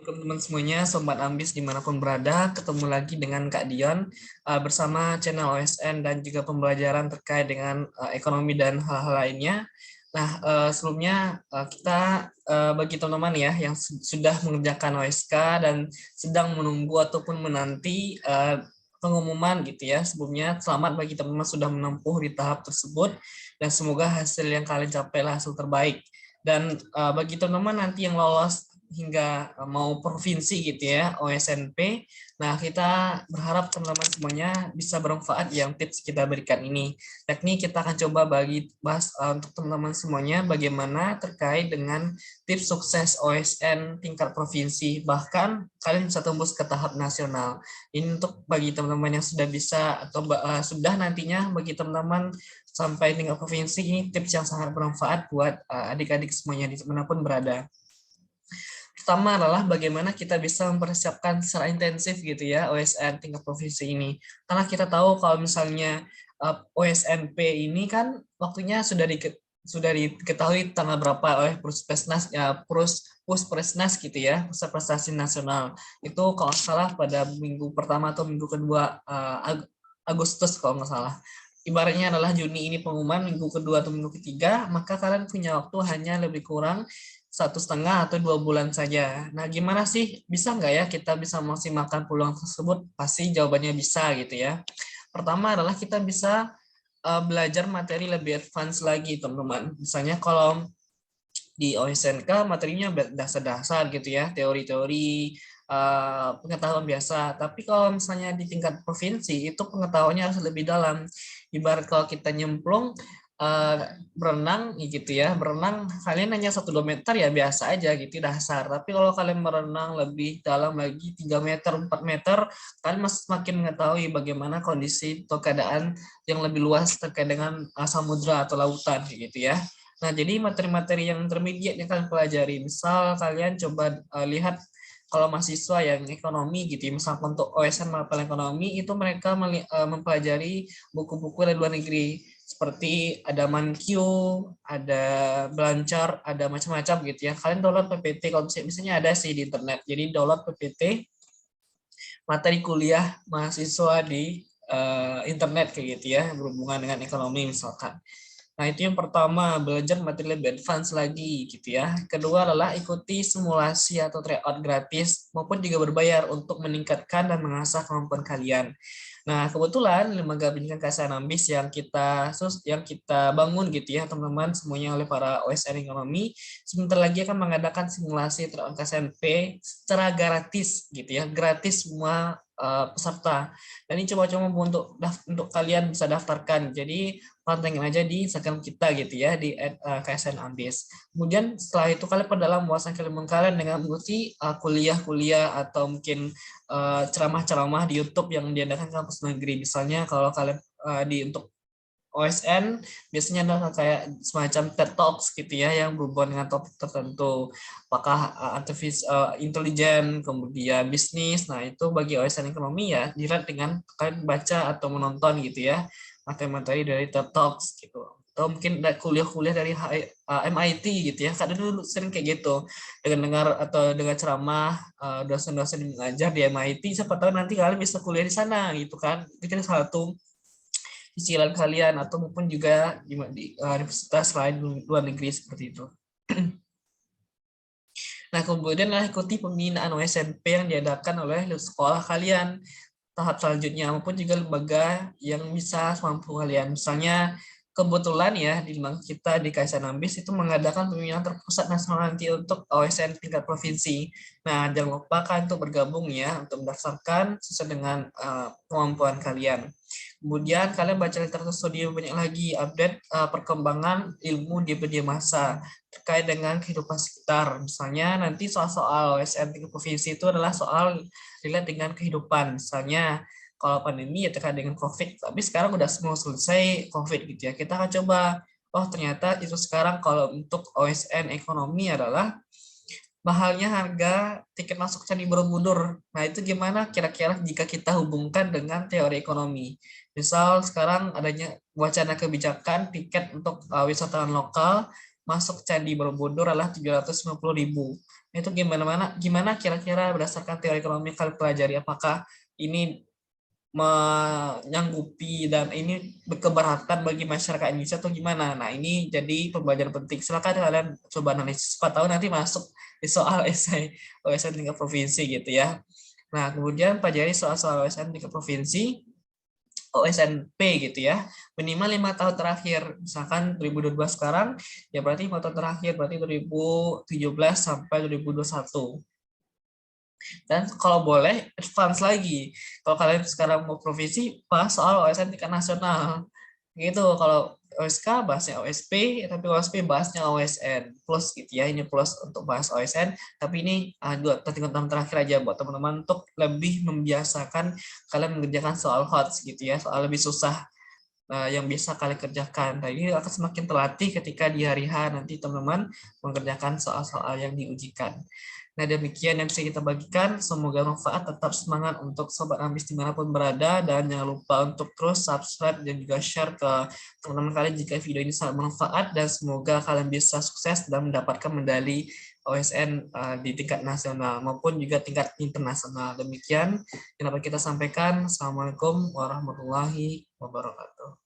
Teman-teman semuanya, Sobat Ambis dimanapun berada, ketemu lagi dengan Kak Dion bersama channel OSN dan juga pembelajaran terkait dengan ekonomi dan hal-hal lainnya. Nah, sebelumnya kita bagi teman-teman ya yang sudah mengerjakan OSK dan sedang menunggu ataupun menanti pengumuman gitu ya. Sebelumnya selamat bagi teman-teman sudah menempuh di tahap tersebut dan semoga hasil yang kalian capai adalah hasil terbaik. Dan bagi teman-teman nanti yang lolos hingga mau provinsi gitu ya, OSNP. Nah, kita berharap teman-teman semuanya bisa bermanfaat yang tips kita berikan ini. Yakni kita akan coba bahas untuk teman-teman semuanya bagaimana terkait dengan tips sukses OSN tingkat provinsi, bahkan kalian bisa tembus ke tahap nasional. Ini untuk bagi teman-teman yang sudah bisa atau sudah nantinya bagi teman-teman sampai tingkat provinsi, ini tips yang sangat bermanfaat buat adik-adik semuanya dimanapun berada. Pertama adalah bagaimana kita bisa mempersiapkan secara intensif gitu ya OSN tingkat provinsi ini. Karena kita tahu kalau misalnya OSNP ini kan waktunya sudah diketahui tanggal berapa oleh Puspesnas ya Puspresnas gitu ya, Pusat Prestasi Nasional. Itu kalau nggak salah pada minggu pertama atau minggu kedua Agustus kalau nggak salah. Ibaratnya adalah Juni ini pengumuman, minggu kedua atau minggu ketiga, maka kalian punya waktu hanya lebih kurang 1,5 atau 2 bulan saja. Nah, gimana sih? Bisa nggak ya kita bisa maksimalkan peluang tersebut? Pasti jawabannya bisa gitu ya. Pertama adalah kita bisa belajar materi lebih advance lagi, teman-teman. Misalnya kalau di OSNK materinya dasar-dasar gitu ya, teori-teori pengetahuan biasa. Tapi kalau misalnya di tingkat provinsi itu pengetahuannya harus lebih dalam. Ibarat kalau kita nyemplung uh, berenang gitu ya, berenang kalian hanya 1-2 meter ya biasa aja gitu dasar. Tapi kalau kalian berenang lebih dalam lagi 3 meter, 4 meter, kalian masih semakin mengetahui bagaimana kondisi atau keadaan yang lebih luas terkait dengan samudra atau lautan gitu ya. Nah, jadi materi-materi yang intermediate yang kalian pelajari, misal kalian coba lihat kalau mahasiswa yang ekonomi gitu, misal untuk OSN mapel ekonomi itu mereka mempelajari buku-buku dari luar negeri seperti ada ManQ, ada Blanchard, ada macam-macam gitu ya. Kalian download PPT kalau misalnya ada sih di internet. Jadi download PPT materi kuliah mahasiswa di internet kayak gitu ya, berhubungan dengan ekonomi misalkan. Nah, itu yang pertama, belajar materi lebih advance lagi gitu ya. Kedua adalah ikuti simulasi atau tryout gratis maupun juga berbayar untuk meningkatkan dan mengasah kemampuan kalian. Nah, kebetulan lembaga pendidikan KSN Ambis yang kita bangun gitu ya, teman-teman semuanya oleh para OSN ekonomi, sebentar lagi akan mengadakan simulasi tryout KSNP secara gratis gitu ya, gratis semua peserta. Dan ini coba-coba untuk kalian bisa daftarkan. Jadi pantengin aja di Instagram kita gitu ya di @ksn ambis. Kemudian setelah itu kalian perdalam wawasan keilmuan kalian dengan mengikuti kuliah-kuliah atau mungkin ceramah-ceramah di YouTube yang diadakan kampus negeri. Misalnya kalau kalian untuk OSN biasanya ada kayak semacam TED Talks gitu ya yang berhubungan dengan topik tertentu. Apakah artificial intelligence, kemudian bisnis. Nah, itu bagi OSN ekonomi ya dilihat dengan kalian baca atau menonton gitu ya materi-materi dari TED Talks gitu. Atau mungkin ada kuliah-kuliah dari MIT gitu ya. Kadang dulu sering kayak gitu. Dengan dengar atau dengan ceramah dosen-dosen yang mengajar di MIT, siapa tahu nanti kalian bisa kuliah di sana gitu kan. Itu kan salah satu cicilan kalian atau maupun juga di universitas lain luar negeri seperti itu. Nah, kemudian ikuti pembinaan OSNP yang diadakan oleh sekolah kalian tahap selanjutnya maupun juga lembaga yang bisa mampu kalian. Misalnya kebetulan ya di lembaga kita di KSN Ambis itu mengadakan pembinaan terpusat nasional nanti untuk OSN tingkat provinsi. Nah, jangan lupa kan untuk bergabung ya untuk mendaftarkan sesuai dengan kemampuan kalian. Kemudian kalian baca literatur studi banyak lagi, update perkembangan ilmu di media massa terkait dengan kehidupan sekitar. Misalnya nanti soal-soal OSN tingkat provinsi itu adalah soal relate dengan kehidupan. Misalnya kalau pandemi ya terkait dengan COVID, tapi sekarang udah semua selesai COVID gitu ya. Kita akan coba, oh ternyata itu sekarang kalau untuk OSN ekonomi adalah mahalnya harga tiket masuk Candi Borobudur. Nah, itu gimana kira-kira jika kita hubungkan dengan teori ekonomi? Misal sekarang adanya wacana kebijakan tiket untuk wisatawan lokal masuk Candi Borobudur adalah 750.000. Itu gimana kira-kira berdasarkan teori ekonomi yang kalian pelajari, apakah ini menyanggupi dan ini berkeberatan bagi masyarakat Indonesia atau gimana? Nah, ini jadi pembelajaran penting. Silakan kalian coba analisis. 4 tahun nanti masuk di soal esai OSN tingkat provinsi gitu ya. Nah, kemudian pelajari soal-soal OSN tingkat provinsi, OSNP gitu ya, minimal 5 tahun terakhir. Misalkan 2022 sekarang, ya berarti 5 tahun terakhir, berarti 2017 sampai 2021. Dan kalau boleh advance lagi. Kalau kalian sekarang mau provinsi, bahas soal OSN tingkat nasional. Gitu. Kalau OSK bahasnya OSP, tapi OSP bahasnya OSN plus gitu ya. Ini plus untuk bahas OSN. Tapi ini dua tingkatan terakhir aja buat teman-teman untuk lebih membiasakan kalian mengerjakan soal HOTS gitu ya, soal lebih susah yang bisa kalian kerjakan. Nah, ini akan semakin terlatih ketika di hari H nanti teman-teman mengerjakan soal-soal yang diujikan. Nah, demikian yang bisa kita bagikan. Semoga manfaat, tetap semangat untuk Sobat Ambis dimanapun berada, dan jangan lupa untuk terus subscribe dan juga share ke teman-teman kalian jika video ini sangat bermanfaat, dan semoga kalian bisa sukses dan mendapatkan medali OSN di tingkat nasional maupun juga tingkat internasional. Demikian yang dapat kita sampaikan. Assalamualaikum warahmatullahi wabarakatuh.